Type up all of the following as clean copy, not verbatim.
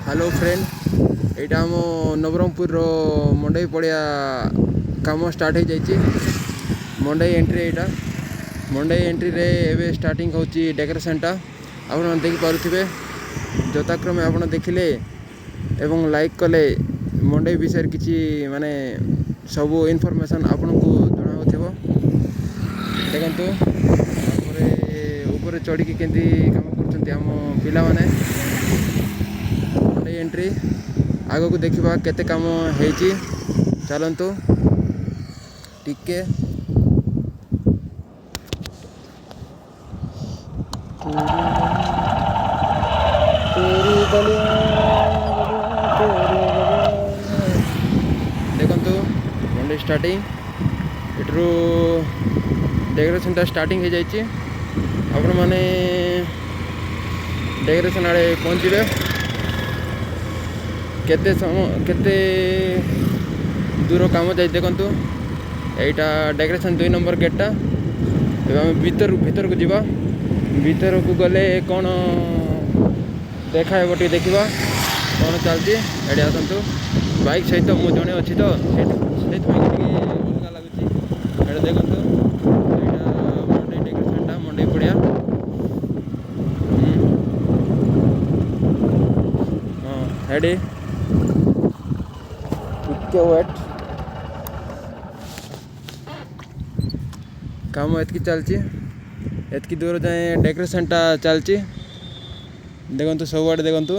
Hello friend एटा आम नवरंगपुर मंडई पड़िया काम स्टार्ट हो जाइए। मंडई एंट्री एटा मंडई एंट्री रे एबे स्टार्टिंग होची डेकोरेशनटा आपण देखि पारुथिबे। यथाक्रमे आपण देखिले एवं लाइक कले मंडई विषय किछि माने सबू इनफॉरमेशन आपन को जणा होथिबो। देखंतु ऊपर चढ़ी के केंती काम करछन्ती हम पिला माने। मंडई एंट्री आगो को देखिबा केते काम हेची चलंतु टिके देखंतु मंडई स्टार्टिंग एटरू डेकोरेशन स्टार्टिंग हो जाइए। आपण माने डेकोरेशन आड़े पहुँचे केते दूर काम जाए देखंतु एटा डेकोरेशन 2 नंबर गेटटा। एवं भीतर को जीवा भीतर को गले कौन देखा है टे देखा कौन चलती एडे आसतु बाइक सहित मु जड़े अच्छी तो अलग लगुच एटा देखु मंडई डेकोरेशन मंडई पड़िया हाँ हेडी टिके वेट काम एतकी चलची एतकी दूर जाए डेकोरेशनटा चलची देखंतु सबुआड़े देखंतु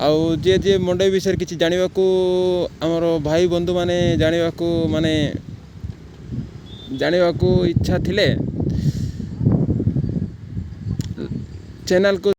आउ जे मंडई विषय किसी जाना आमर भाई बंधु माने जाना इच्छा थिले चैनल को